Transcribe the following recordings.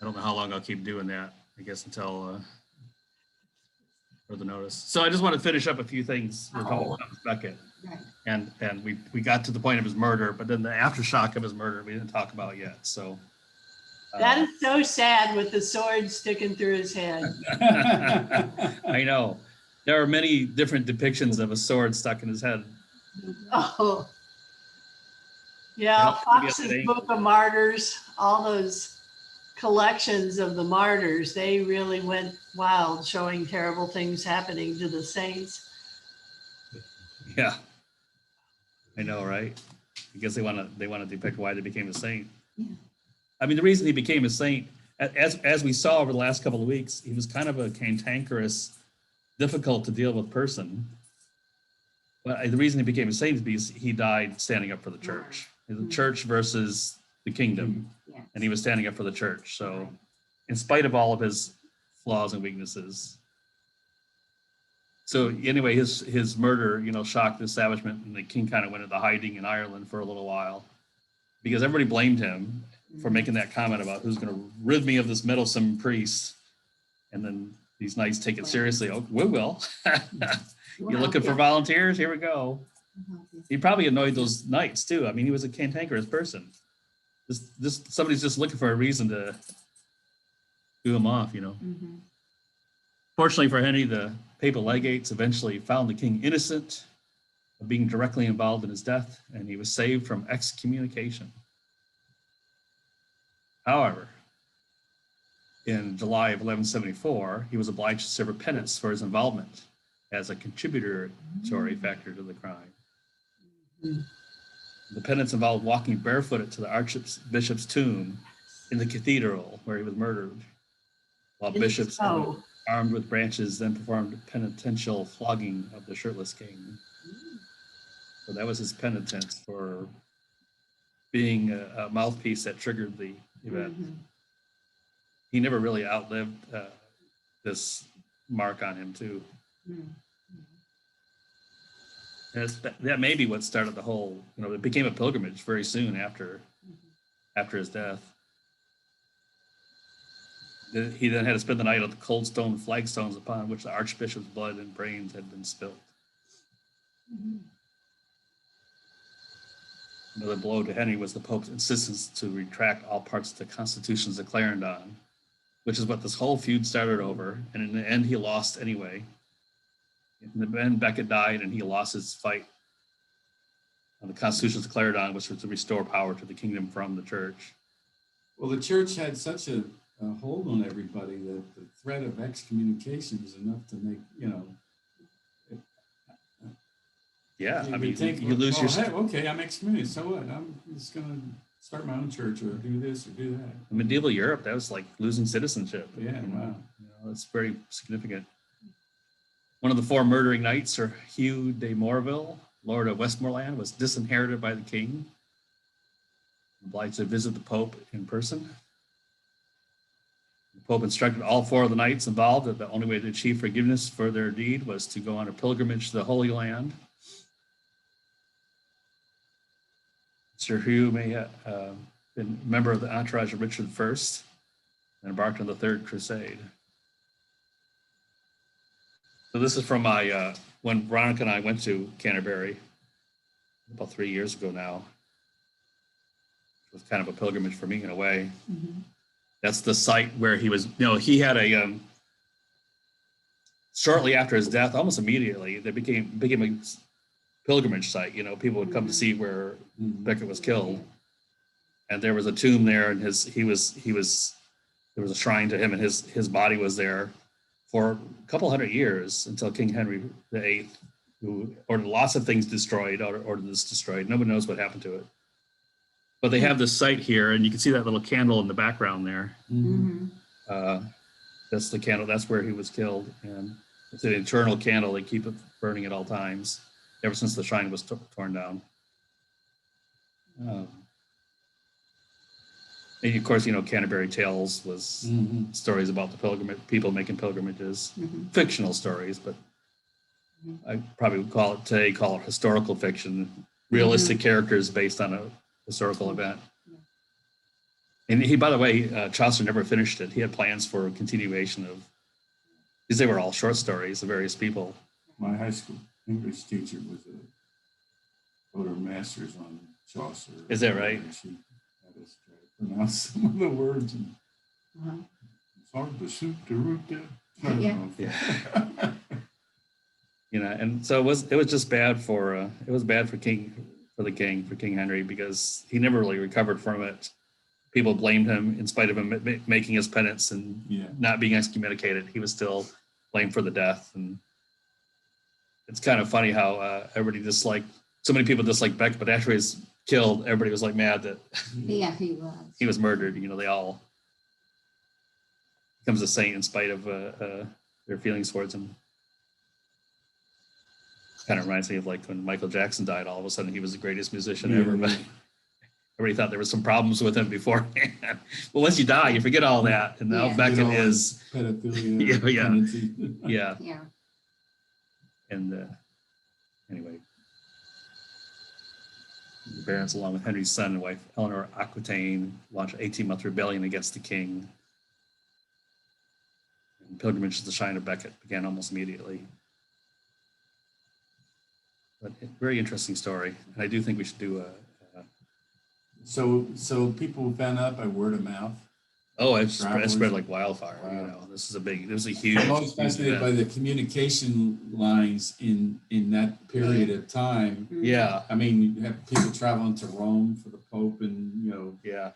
I don't know how long I'll keep doing that. I guess until further notice. So I just want to finish up a few things with Thomas Becket. Right. And we got to the point of his murder, but then the aftershock of his murder we didn't talk about yet. So That is so sad with the sword sticking through his head. I know. There are many different depictions of a sword stuck in his head. Oh. Yeah, Fox's Book of Martyrs, all those collections of the martyrs, they really went wild, showing terrible things happening to the saints. Yeah. I know, right? Because they want to depict why they became a saint. Yeah. I mean, the reason he became a saint, as we saw over the last couple of weeks, he was kind of a cantankerous, difficult to deal with person. But the reason he became a saint is because he died standing up for the church. The church versus the kingdom. Yes. And he was standing up for the church. So in spite of all of his flaws and weaknesses. So anyway, his murder, shocked the establishment, and the king kind of went into hiding in Ireland for a little while because everybody blamed him for making that comment about who's going to rid me of this meddlesome priest. And then these knights take it seriously. Oh, we will. You're looking for volunteers? Here we go. He probably annoyed those knights too. I mean, he was a cantankerous person. Somebody's just looking for a reason to do him off, Mm-hmm. Fortunately for Henry, the papal legates eventually found the king innocent of being directly involved in his death, and he was saved from excommunication. However, in July of 1174, he was obliged to serve a penance for his involvement as a contributory factor to the crime. Mm-hmm. The penance involved walking barefooted to the archbishop's tomb in the cathedral where he was murdered, while bishops armed with branches then performed penitential flogging of the shirtless king. So that was his penitence for being a mouthpiece that triggered the event. Mm-hmm. He never really outlived this mark on him too. Mm-hmm. That may be what started the whole, it became a pilgrimage very soon after his death. He then had to spend the night at the cold stone flagstones upon which the archbishop's blood and brains had been spilled. Mm-hmm. Another blow to Henry was the Pope's insistence to retract all parts of the constitutions of Clarendon, which is what this whole feud started over. And in the end, he lost anyway. In the end, Becket died, and he lost his fight on the constitutions of Clarendon, which was to restore power to the kingdom from the church. Well, the church had such a hold on everybody that the threat of excommunication was enough to make, Yeah, I mean, think, you lose your... Hey, okay, I'm excommunicated, so what? I'm just going to start my own church or do this or do that. In medieval Europe, that was like losing citizenship. Yeah, wow. That's very significant. One of the four murdering knights, Sir Hugh de Morville, Lord of Westmoreland, was disinherited by the king, obliged to visit the Pope in person. The Pope instructed all four of the knights involved that the only way to achieve forgiveness for their deed was to go on a pilgrimage to the Holy Land. Sir Hugh may have been a member of the entourage of Richard I and embarked on the Third Crusade. So this is from my, when Veronica and I went to Canterbury about 3 years ago now. It was kind of a pilgrimage for me in a way. Mm-hmm. That's the site where he was, he had a, shortly after his death, almost immediately, there became a pilgrimage site. People would come to see where Becket was killed. And there was a tomb there, and there was a shrine to him, and his body was there for a couple hundred years until King Henry VIII, who ordered lots of things destroyed, ordered this destroyed. Nobody knows what happened to it. But they have this site here, and you can see that little candle in the background there. Mm-hmm. That's the candle. That's where he was killed, and it's an eternal candle. They keep it burning at all times, ever since the shrine was torn down. And of course, Canterbury Tales was stories about the people making pilgrimages, fictional stories, but I probably would call it historical fiction, realistic characters based on a historical event. And he, by the way, Chaucer never finished it. He had plans for a continuation of, because they were all short stories of various people. My high school English teacher was wrote her master's on Chaucer. Is that right? And she had us try to pronounce some of the words. And Uh-huh. it's hard to shoot the root there. Yeah. Yeah. You know, and so it was just bad for King Henry, because he never really recovered from it. People blamed him in spite of him making his penance and Yeah. not being excommunicated. He was still blamed for the death. And it's kind of funny how everybody disliked, so many people disliked Becket, but after he was killed, everybody was like mad that Yeah, he was. he was murdered. You know, they all becomes a saint in spite of their feelings towards him. Kind of reminds me of like when Michael Jackson died, all of a sudden he was the greatest musician ever, but everybody thought there was some problems with him beforehand. Well, once you die, you forget all that. And now Yeah. Becket is, pedophilia. Yeah, yeah. tendency. yeah. Yeah. And anyway, the barons, along with Henry's son and wife, Eleanor Aquitaine, launched an 18-month rebellion against the king. And pilgrimage to the shrine of Becket began almost immediately. But very interesting story. And I do think we should do So people found out by word of mouth. it Travelers. spread like wildfire. Wow. You know, this was a huge. I'm always fascinated by the communication lines in that period of time. Yeah, I mean, you have people traveling to Rome for the Pope, and yeah,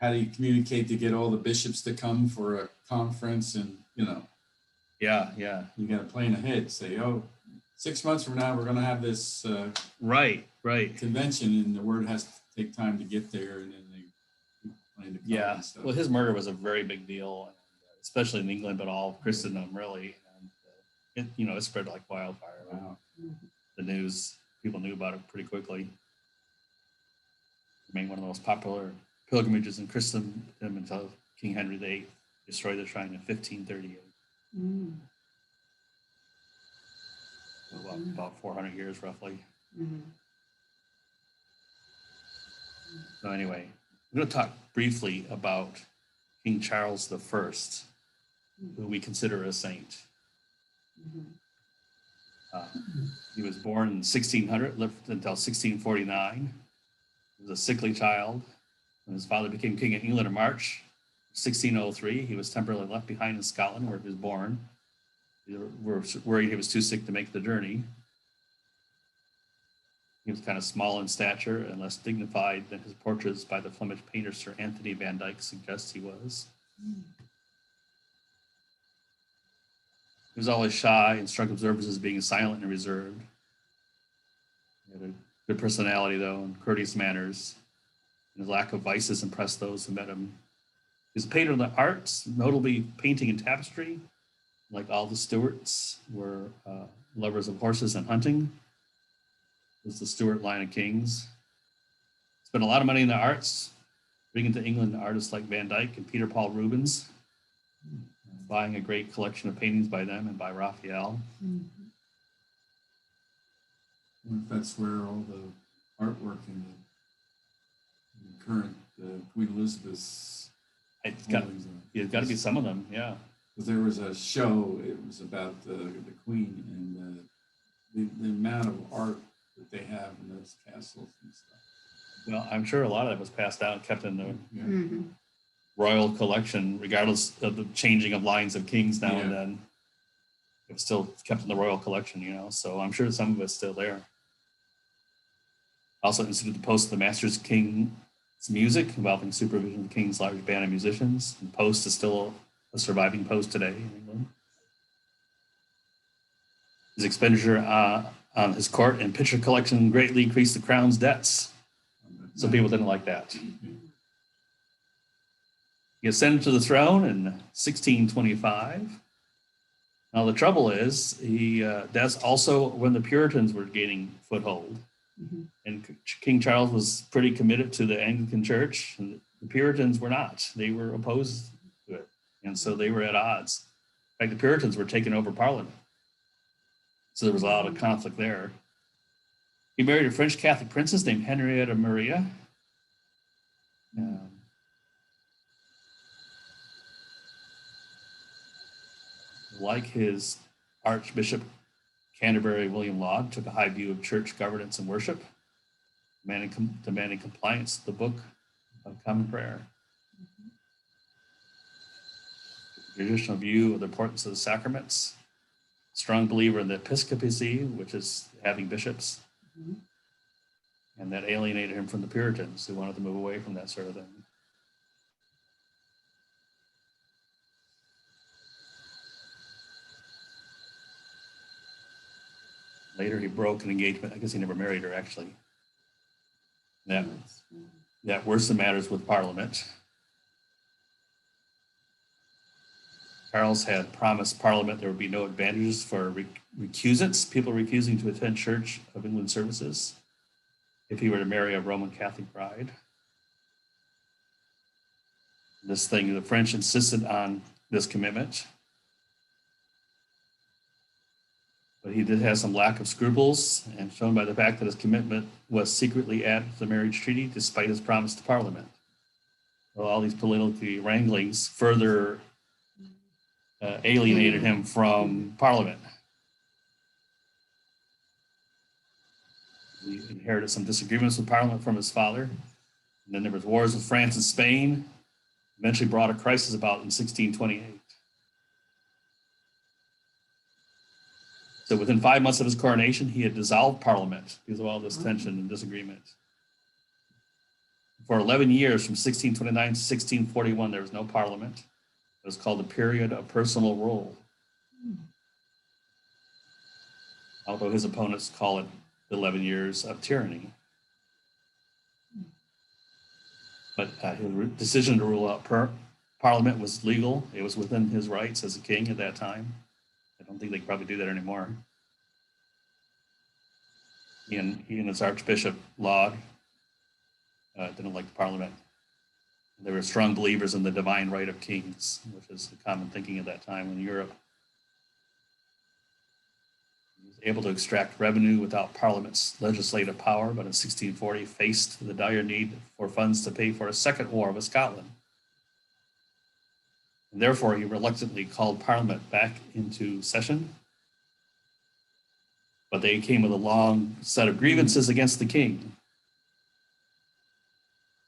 how do you communicate to get all the bishops to come for a conference? And yeah. you got to plan ahead. Say, 6 months from now, we're going to have this Right. convention, and the word has to take time to get there, and then they plan to come Yeah. and stuff. Well, his murder was a very big deal, especially in England, but all of Christendom really. And it spread like wildfire. Wow. The news, people knew about it pretty quickly. It remained one of the most popular pilgrimages in Christendom until King Henry VIII destroyed the shrine in 1538. Mm. So about 400 years roughly. Mhm. So anyway, I'm going to talk briefly about King Charles I, who we consider a saint. Mhm. He was born in 1600, lived until 1649. He was a sickly child. When his father became king of England in March 1603, he was temporarily left behind in Scotland, where he was born. They were worried he was too sick to make the journey. He was kind of small in stature and less dignified than his portraits by the Flemish painter Sir Anthony van Dyck suggest he was. He was always shy and struck observers as being silent and reserved. He had a good personality, though, and courteous manners. And his lack of vices impressed those who met him. He was a painter of the arts, notably painting and tapestry. Like all the Stuarts, were lovers of horses and hunting. It was the Stuart line of kings. Spent a lot of money in the arts, bringing to England artists like Van Dyck and Peter Paul Rubens, buying a great collection of paintings by them and by Raphael. Mhm. I wonder if that's where all the artwork in the current Queen Elizabeth's It's got to be some of them, yeah. Because there was a show, it was about the Queen, and the amount of art that they have in those castles and stuff. Well, I'm sure a lot of that was passed down, kept in the Yeah. Mhm. royal collection, regardless of the changing of lines of kings now and Yeah. then. It was still kept in the royal collection, so I'm sure some of it's still there. Also instituted the post of the Master's King's music, involving supervision of the king's large band of musicians. And post is still a surviving post today in England. His expenditure on his court and picture collection greatly increased the crown's debts. So people didn't like that. He ascended to the throne in 1625. Now the trouble is, that's also when the Puritans were gaining foothold. Mhm. And King Charles was pretty committed to the Anglican Church, and the Puritans were not. They were opposed to it, and so they were at odds. In fact, the Puritans were taking over Parliament, so there was a lot of conflict there. He married a French Catholic princess named Henrietta Maria. like his Archbishop Canterbury William Laud, took a high view of church governance and worship, demanding compliance with the Book of Common Prayer. The traditional view of the importance of the sacraments, strong believer in the episcopacy, which is having bishops, Mhm. and that alienated him from the Puritans who wanted to move away from that sort of thing. Later, he broke an engagement. I guess he never married her, actually. That worsened matters with Parliament. Charles had promised Parliament there would be no advantages for recusants, people refusing to attend Church of England services, if he were to marry a Roman Catholic bride. This thing, the French insisted on this commitment, but he did have some lack of scruples, and shown by the fact that his commitment was secretly added to the marriage treaty despite his promise to Parliament. So all these political wranglings further alienated him from Parliament. He inherited some disagreements with Parliament from his father. And then there was wars with France and Spain, eventually brought a crisis about in 1628. So within 5 months of his coronation, he had dissolved Parliament because of all this tension and disagreement. For 11 years, from 1629 to 1641, there was no Parliament. It was called the period of personal rule, although his opponents call it 11 years of tyranny. But his decision to rule out Parliament was legal. It was within his rights as a king at that time. I don't think they could probably do that anymore. He and his Archbishop Laud didn't like the Parliament. They were strong believers in the divine right of kings, which is the common thinking at that time in Europe. He was able to extract revenue without Parliament's legislative power, but in 1640 faced the dire need for funds to pay for a second war with Scotland. And therefore, he reluctantly called Parliament back into session, but they came with a long set of grievances against the king.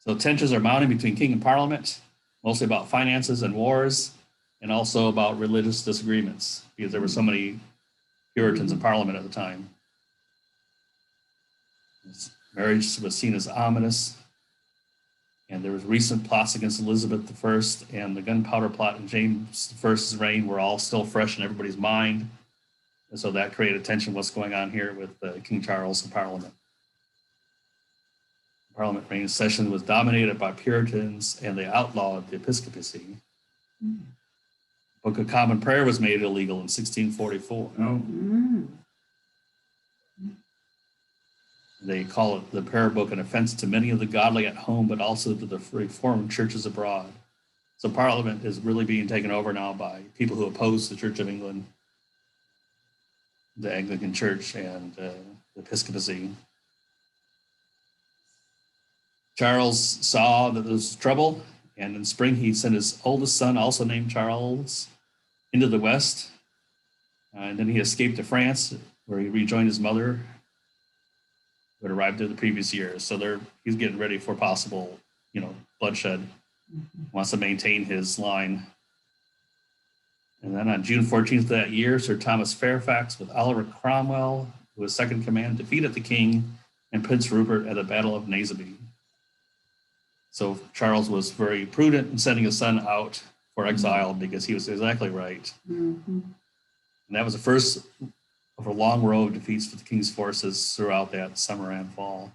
So tensions are mounting between king and Parliament, mostly about finances and wars, and also about religious disagreements, because there were so many Puritans in Parliament at the time. His marriage was seen as ominous, and there was recent plots against Elizabeth I, and the gunpowder plot in James I's reign were all still fresh in everybody's mind. And so that created tension, what's going on here with King Charles and Parliament. Parliament reign session was dominated by Puritans, and they outlawed the episcopacy. Book of Common Prayer was made illegal in 1644. Mm. They call it the prayer book an offense to many of the godly at home, but also to the Reformed churches abroad. So Parliament is really being taken over now by people who oppose the Church of England, the Anglican Church, and the episcopacy. Charles saw that there was trouble, and in spring he sent his oldest son, also named Charles, into the West. And then he escaped to France, where he rejoined his mother, who had arrived there the previous year. So he's getting ready for possible, bloodshed. Wants to maintain his line. And then on June 14th of that year, Sir Thomas Fairfax with Oliver Cromwell, who was second in command, defeated the king and Prince Rupert at the Battle of Naseby. So Charles was very prudent in sending his son out for exile because he was exactly right. Mm-hmm. And that was the first of a long row of defeats for the king's forces throughout that summer and fall.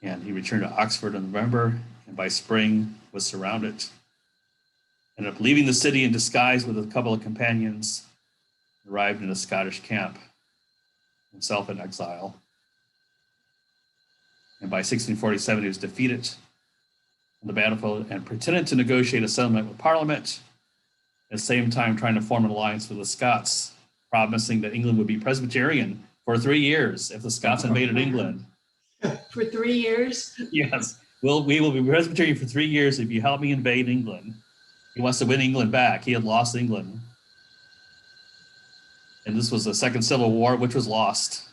And he returned to Oxford in November, and by spring was surrounded. Ended up leaving the city in disguise with a couple of companions, arrived in a Scottish camp, himself in exile. And by 1647, he was defeated on the battlefield and pretended to negotiate a settlement with Parliament, at the same time trying to form an alliance with the Scots, promising that England would be Presbyterian for 3 years if the Scots invaded England. For 3 years? Yes, we will be Presbyterian for 3 years if you help me invade England. He wants to win England back. He had lost England. And this was the Second Civil War, which was lost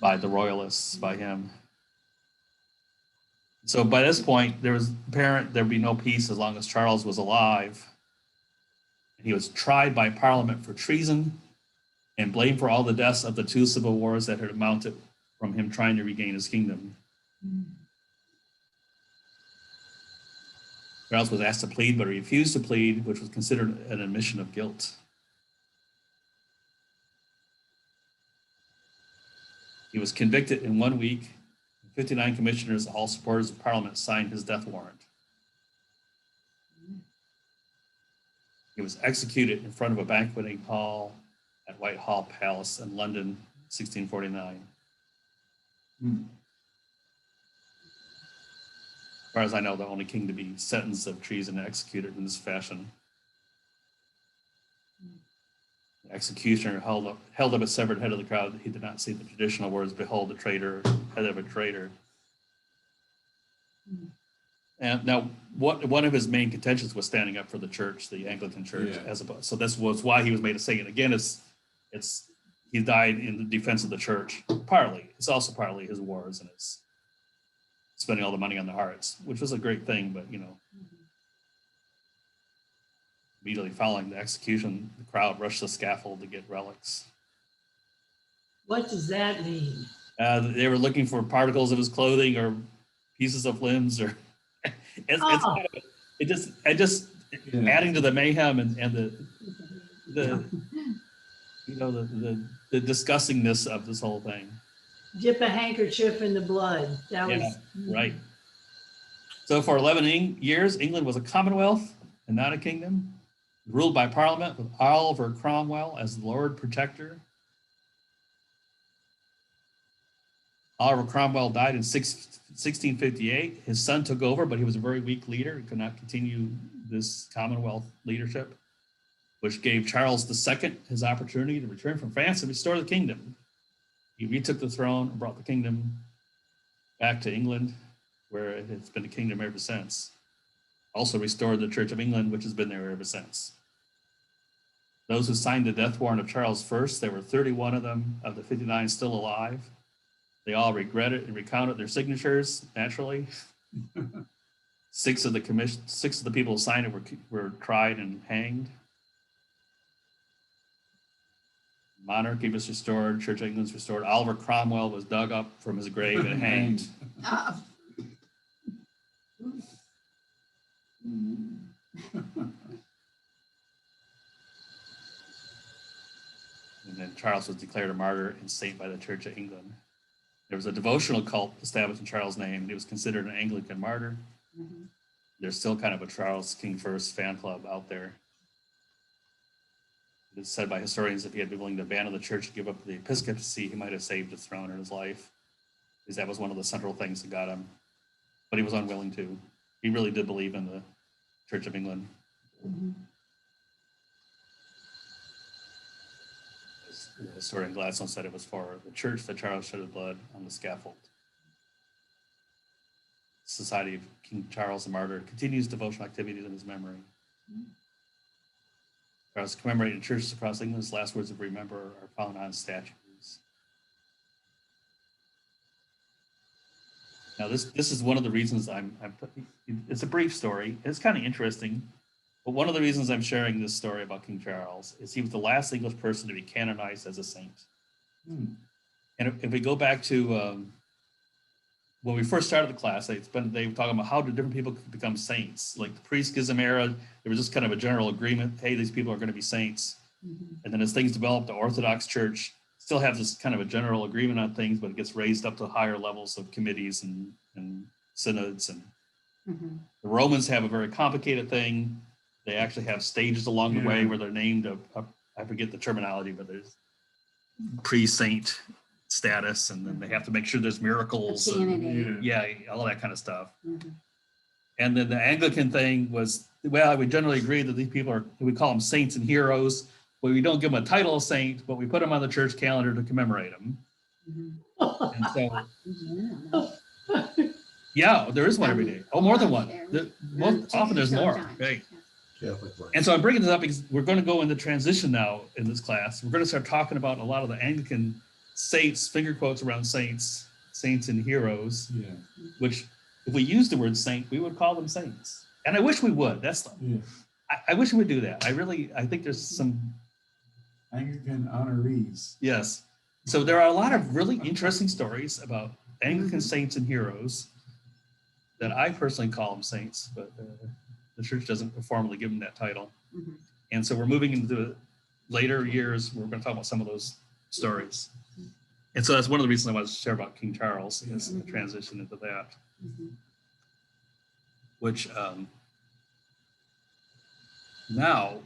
by the royalists, by him. So by this point, there was apparent there'd be no peace as long as Charles was alive. He was tried by Parliament for treason and blamed for all the deaths of the two civil wars that had mounted from him trying to regain his kingdom. Charles was asked to plead, but he refused to plead, which was considered an admission of guilt. He was convicted in 1 week. 59 commissioners, all supporters of Parliament, signed his death warrant. He was executed in front of a banqueting hall at Whitehall Palace in London, 1649. As far as I know, the only king to be sentenced of treason and executed in this fashion. The executioner held up a severed head of the crowd. He did not say the traditional words, "Behold the traitor, head of a traitor." And now, one of his main contentions was standing up for the church, the Anglican church, so this was why he was made a saint. Again, it's he died in the defense of the church. Partly, it's also partly his wars and his spending all the money on the hearts, which was a great thing. But immediately following the execution, the crowd rushed the scaffold to get relics. What does that mean? They were looking for particles of his clothing or pieces of limbs, or adding to the mayhem and the disgustingness of this whole thing. Dip a handkerchief in the blood. That was right. So for 11 years, England was a commonwealth and not a kingdom, ruled by Parliament with Oliver Cromwell as the Lord Protector. Oliver Cromwell died in 1658. His son took over, but he was a very weak leader. He could not continue this Commonwealth leadership, which gave Charles II his opportunity to return from France and restore the kingdom. He retook the throne and brought the kingdom back to England, where it's been a kingdom ever since. Also restored the Church of England, which has been there ever since. Those who signed the death warrant of Charles I, there were 31 of them, of the 59 still alive. They all regretted and recounted their signatures, naturally. Six of the people who signed it were tried and hanged. Monarchy was restored, Church of England was restored. Oliver Cromwell was dug up from his grave and hanged. And then Charles was declared a martyr and saint by the Church of England. There was a devotional cult established in Charles' name, and he was considered an Anglican martyr. There's still kind of a Charles King First fan club out there. It's said by historians if he had been willing to abandon the church and give up the episcopacy, he might have saved his throne in his life, because that was one of the central things that got him. But he was unwilling to. He really did believe in the Church of England. The historian Gladstone said it was for the church that Charles shed his blood on the scaffold. Society of King Charles the Martyr continues devotional activities in his memory. Charles commemorated in churches across England. His last words of remember are found on statues. Now, this is one of the reasons it's a brief story. It's kind of interesting, but one of the reasons I'm sharing this story about King Charles is he was the last English person to be canonized as a saint. And if we go back to when we first started the class, they were talking about how do different people become saints. Like the pre-schism era, there was just kind of a general agreement, hey, these people are going to be saints. And then as things developed, the Orthodox Church still has this kind of a general agreement on things, but it gets raised up to higher levels of committees and synods. And the Romans have a very complicated thing. They actually have stages along the way where they're named, I forget the terminology, but there's pre-saint status, and then they have to make sure there's miracles. And, all that kind of stuff. And then the Anglican thing was, well, we generally agree that these people we call them saints and heroes, but we don't give them a title of saint, but we put them on the church calendar to commemorate them. And so Yeah, there is one every day. Oh, more than one. Most often there's more. Sometimes, Right. yeah. Catholic life. And so I'm bringing this up because we're going to go into transition now in this class. We're going to start talking about a lot of the Anglican saints, finger quotes around saints and heroes, Yeah, which if we use the word saint, we would call them saints. And I wish we would. yeah. I wish we would do that. I think there's some, Anglican honorees. yes. So there are a lot of really interesting stories about Anglican saints and heroes that I personally call them saints, but the church doesn't formally give them that title. Mhm. And so we're moving into the later years. We're going to talk about some of those stories. And so that's one of the reasons I wanted to share about King Charles, is the transition into that, Mhm. which now